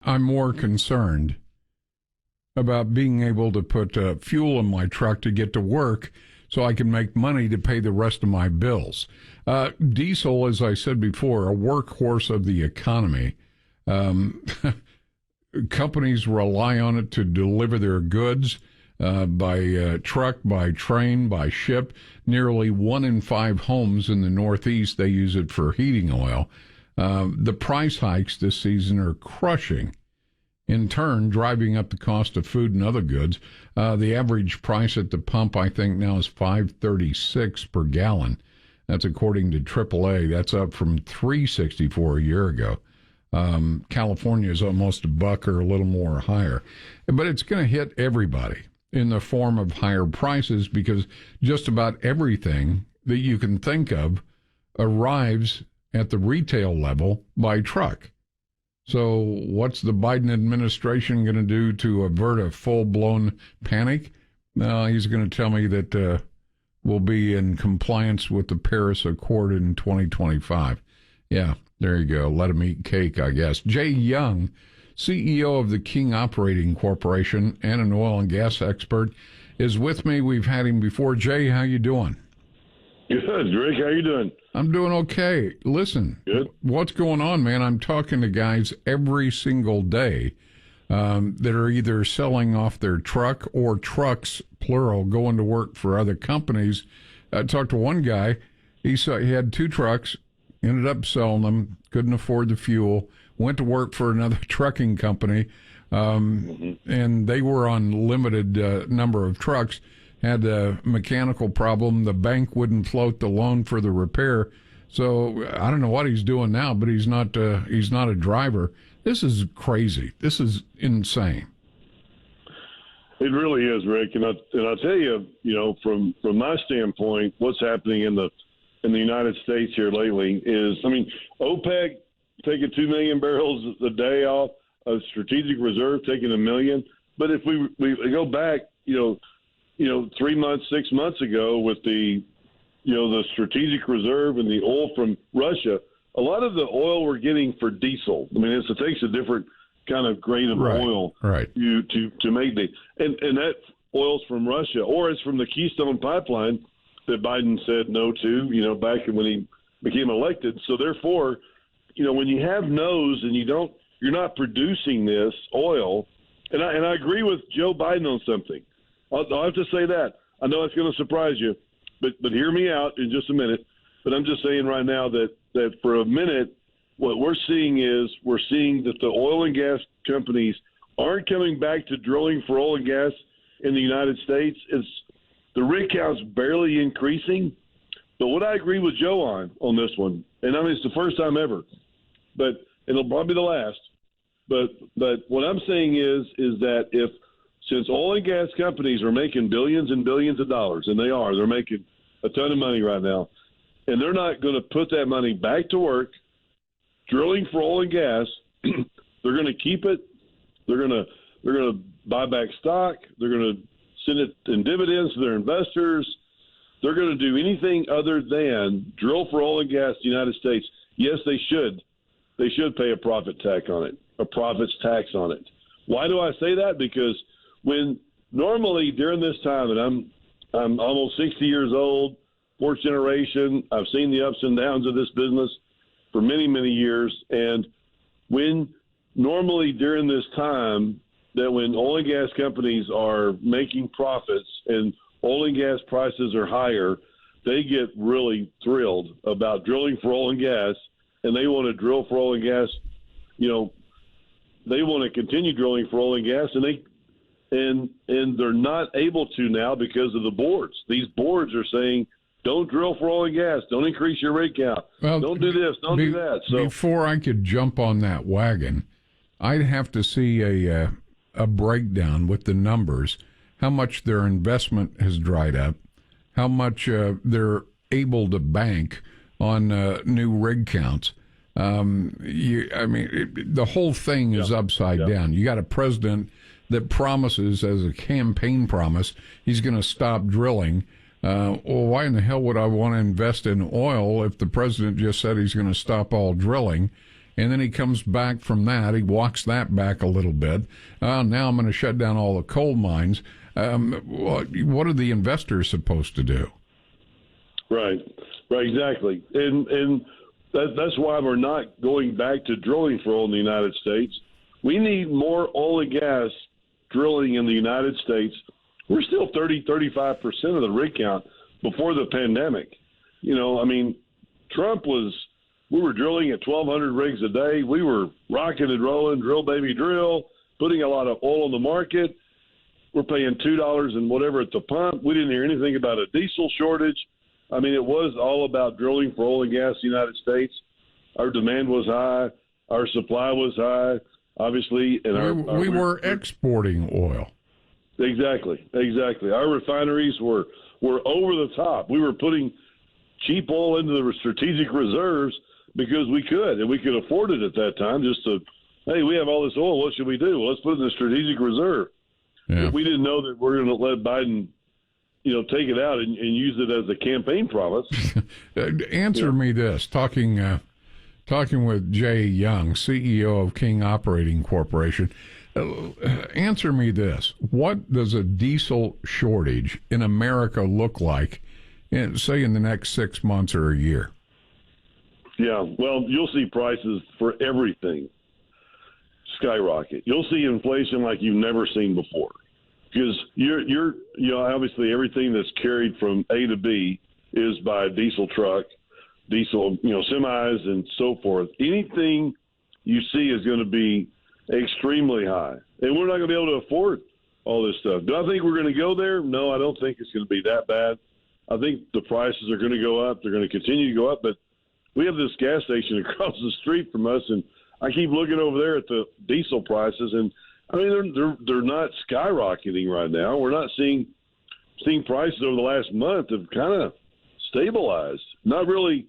I'm more concerned about being able to put fuel in my truck to get to work so I can make money to pay the rest of my bills. Diesel, as I said before, a workhorse of the economy. Companies rely on it to deliver their goods by truck, by train, by ship. Nearly 1 in 5 homes in the Northeast, they use it for heating oil. The price hikes this season are crushing, in turn driving up the cost of food and other goods. The average price at the pump, I think, now is $5.36 per gallon. That's according to AAA. That's up from $3.64 a year ago. California is almost $1 or a little more higher. But it's going to hit everybody in the form of higher prices because just about everything that you can think of arrives at the retail level by truck. So what's the Biden administration going to do to avert a full-blown panic? He's going to tell me that we'll be in compliance with the Paris Accord in 2025. Yeah, there you go. Let him eat cake, I guess. Jay Young, CEO of the King Operating Corporation and an oil and gas expert, is with me. We've had him before. Jay, how you doing? Good, Rick. How you doing? I'm doing okay. Listen, good. What's going on, man? I'm talking to guys every single day that are either selling off their truck or trucks, plural, going to work for other companies. I talked to one guy. He had 2 trucks, ended up selling them, couldn't afford the fuel, went to work for another trucking company, and they were on limited number of trucks. Had a mechanical problem. The bank wouldn't float the loan for the repair. So I don't know what he's doing now, but he's not a driver. This is crazy. This is insane. It really is, Rick. And I'll tell you, from my standpoint, what's happening in the United States here lately is, OPEC taking 2 million barrels a day off, a strategic reserve taking 1 million. But if we go back, 3 months, 6 months ago with the strategic reserve and the oil from Russia, a lot of the oil we're getting for diesel. It takes a different kind of grade of oil to make and that oil's from Russia, or it's from the Keystone Pipeline that Biden said no to, back when he became elected. So therefore, when you have no's and you're not producing this oil, and I agree with Joe Biden on something. I'll have to say that. I know it's going to surprise you, but hear me out in just a minute. But I'm just saying right now that for a minute, what we're seeing that the oil and gas companies aren't coming back to drilling for oil and gas in the United States. The rig count's barely increasing. But what I agree with Joe on this one, and it's the first time ever, but it'll probably be the last. But what I'm saying is that since oil and gas companies are making billions and billions of dollars, and they're making a ton of money right now, and they're not going to put that money back to work drilling for oil and gas, they're going to keep it. They're going to buy back stock. They're going to send it in dividends to their investors. They're going to do anything other than drill for oil and gas in the United States. Yes, they should. They should pay a profits tax on it. Why do I say that? Because when normally during this time, and I'm almost 60 years old, fourth generation, I've seen the ups and downs of this business for many, many years. And when normally during this time, that when oil and gas companies are making profits and oil and gas prices are higher, they get really thrilled about drilling for oil and gas, and they want to drill for oil and gas. They want to continue drilling for oil and gas, and they're not able to now because of the boards. These boards are saying, don't drill for oil and gas. Don't increase your rig count. Well, don't do this. Don't do that. So before I could jump on that wagon, I'd have to see a breakdown with the numbers, how much their investment has dried up, how much they're able to bank on new rig counts. The whole thing is upside down. You got a president that promises, as a campaign promise, he's going to stop drilling. Well, why in the hell would I want to invest in oil if the president just said he's going to stop all drilling? and then he comes back from that. He walks that back a little bit. Now I'm going to shut down all the coal mines. What are the investors supposed to do? Right, exactly. And that's why we're not going back to drilling for oil in the United States. We need more oil and gas drilling in the United States. We're still 35% of the rig count before the pandemic. Trump we were drilling at 1,200 rigs a day. We were rocking and rolling, drill, baby, drill, putting a lot of oil on the market. We're paying $2 and whatever at the pump. We didn't hear anything about a diesel shortage. It was all about drilling for oil and gas in the United States. Our demand was high. Our supply was high, obviously. And we were exporting oil. Exactly. Our refineries were over the top. We were putting cheap oil into the strategic reserves because we could, and we could afford it at that time. Hey, we have all this oil. What should we do? Well, let's put it in the strategic reserve. Yeah. We didn't know that we're going to let Biden, take it out and use it as a campaign promise. Answer me this: talking with Jay Young, CEO of King Operating Corporation. Answer me this: what does a diesel shortage in America look like, say in the next 6 months or a year? Yeah, well, you'll see prices for everything skyrocket. You'll see inflation like you've never seen before, because you're obviously everything that's carried from A to B is by a diesel truck, diesel semis and so forth. Anything you see is going to be extremely high, and we're not going to be able to afford all this stuff. Do I think we're going to go there? No, I don't think it's going to be that bad. I think the prices are going to go up. They're going to continue to go up, but we have this gas station across the street from us, and I keep looking over there at the diesel prices, and they're not skyrocketing right now. We're not seeing prices over the last month have kind of stabilized, not really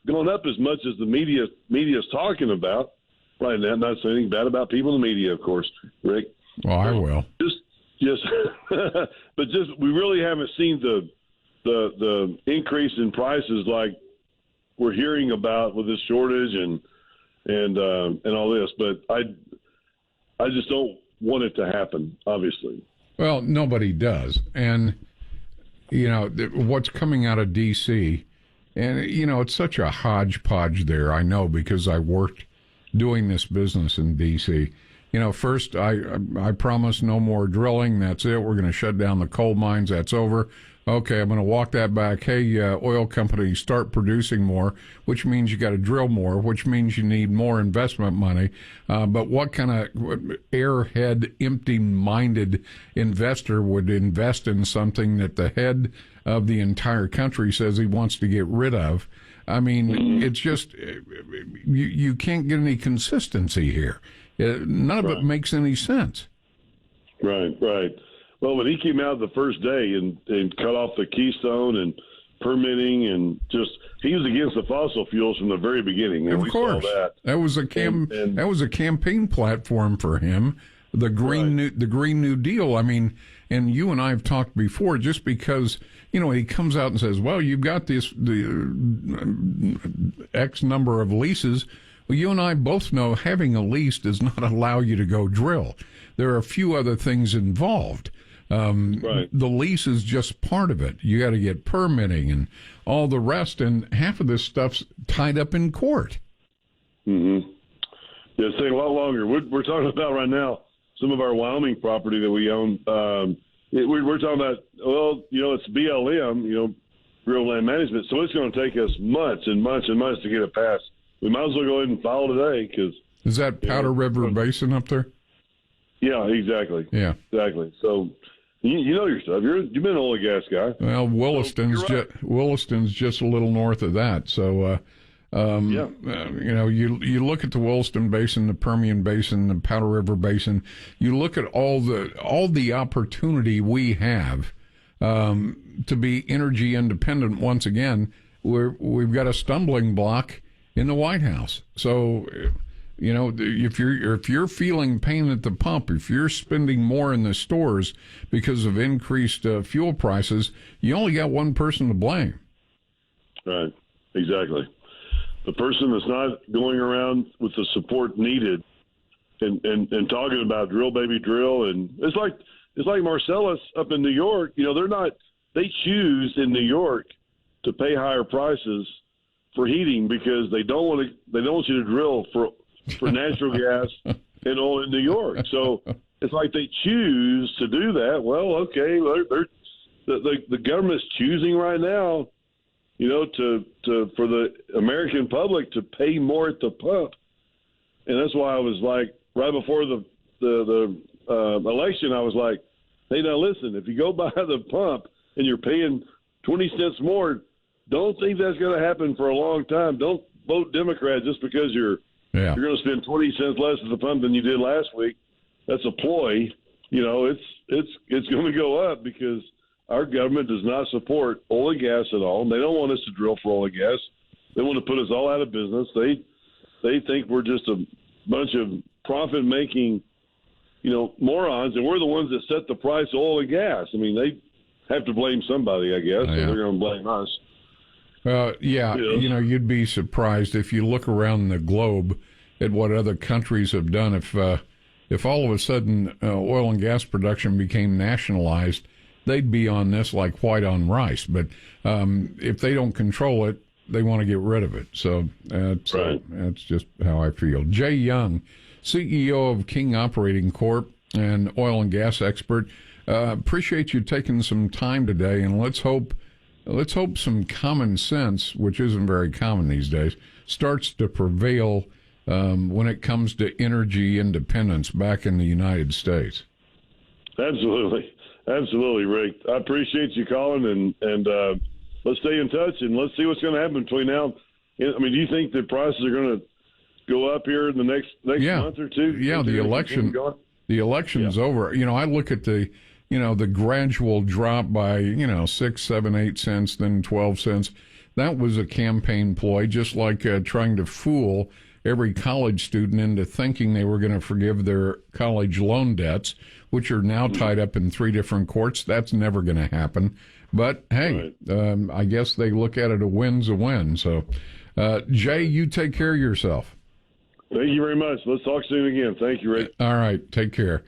going up as much as the media is talking about right now. I'm not saying anything bad about people in the media, of course, Rick. Well, I will. But we really haven't seen the increase in prices like we're hearing about with this shortage and all this. But I just don't want it to happen, obviously. Well, nobody does. And, what's coming out of D.C., and, it's such a hodgepodge there, I know, because I worked doing this business in D.C. First, I promised no more drilling. That's it. We're going to shut down the coal mines. That's over. Okay, I'm going to walk that back. Hey, oil companies, start producing more, which means you got to drill more, which means you need more investment money. But what kind of airhead, empty-minded investor would invest in something that the head of the entire country says he wants to get rid of? It's just you can't get any consistency here. None of it makes any sense. Right. Well, when he came out the first day and cut off the Keystone and permitting and he was against the fossil fuels from the very beginning. And of course, that was a campaign platform for him. The Green New Deal. And you and I have talked before. Just because he comes out and says, "Well, you've got the X number of leases." Well, you and I both know having a lease does not allow you to go drill. There are a few other things involved. The lease is just part of it. You got to get permitting and all the rest, and half of this stuff's tied up in court. Mm-hmm. Yeah, it's taking a lot longer. We're talking about right now some of our Wyoming property that we own. We're talking about, it's BLM, Real Land Management, so it's going to take us months and months and months to get it passed. We might as well go ahead and file today because. Is that Powder River Basin up there? Yeah, exactly. Yeah, exactly. So you know your stuff. You've been an oil and gas guy. Well, Williston's just a little north of that. So, you look at the Williston Basin, the Permian Basin, the Powder River Basin. You look at all the opportunity we have to be energy independent. Once again, we've got a stumbling block in the White House. So, if you're feeling pain at the pump, if you're spending more in the stores because of increased fuel prices, you only got one person to blame. Right. Exactly. the person that's not going around with the support needed and talking about drill, baby, drill. And it's like Marcellus up in New York. They choose in New York to pay higher prices for heating because they don't want you to drill for natural gas and oil in New York. So it's like they choose to do that. Well, okay, the government's choosing right now, for the American public to pay more at the pump, and that's why I was like, right before the election, I was like, hey, now listen, if you go by the pump and you're paying 20 cents more, don't think that's going to happen for a long time. Don't vote Democrat just because you're going to spend 20 cents less at the pump than you did last week. That's a ploy. It's going to go up because our government does not support oil and gas at all. They don't want us to drill for oil and gas. They want to put us all out of business. They think we're just a bunch of profit-making, morons, and we're the ones that set the price of oil and gas. I mean, they have to blame somebody, I guess. So they're going to blame us. You'd be surprised if you look around the globe at what other countries have done. If all of a sudden oil and gas production became nationalized, they'd be on this like white on rice. But if they don't control it, they want to get rid of it. So that's just how I feel. Jay Young, CEO of King Operating Corp. And oil and gas expert, appreciate you taking some time today, and let's hope some common sense, which isn't very common these days, starts to prevail when it comes to energy independence back in the United States. Absolutely, Rick. I appreciate you calling, and let's stay in touch, and let's see what's going to happen between now. I mean, do you think the prices are going to go up here in the next month or two? Yeah, the election's over. I look at the gradual drop by 6, 7, 8 cents, then 12 cents. That was a campaign ploy, just like trying to fool every college student into thinking they were going to forgive their college loan debts, which are now tied up in 3 different courts. That's never going to happen. But, hey, I guess they look at it a win's a win. So, Jay, you take care of yourself. Thank you very much. Let's talk soon again. Thank you, Rick. All right. Take care.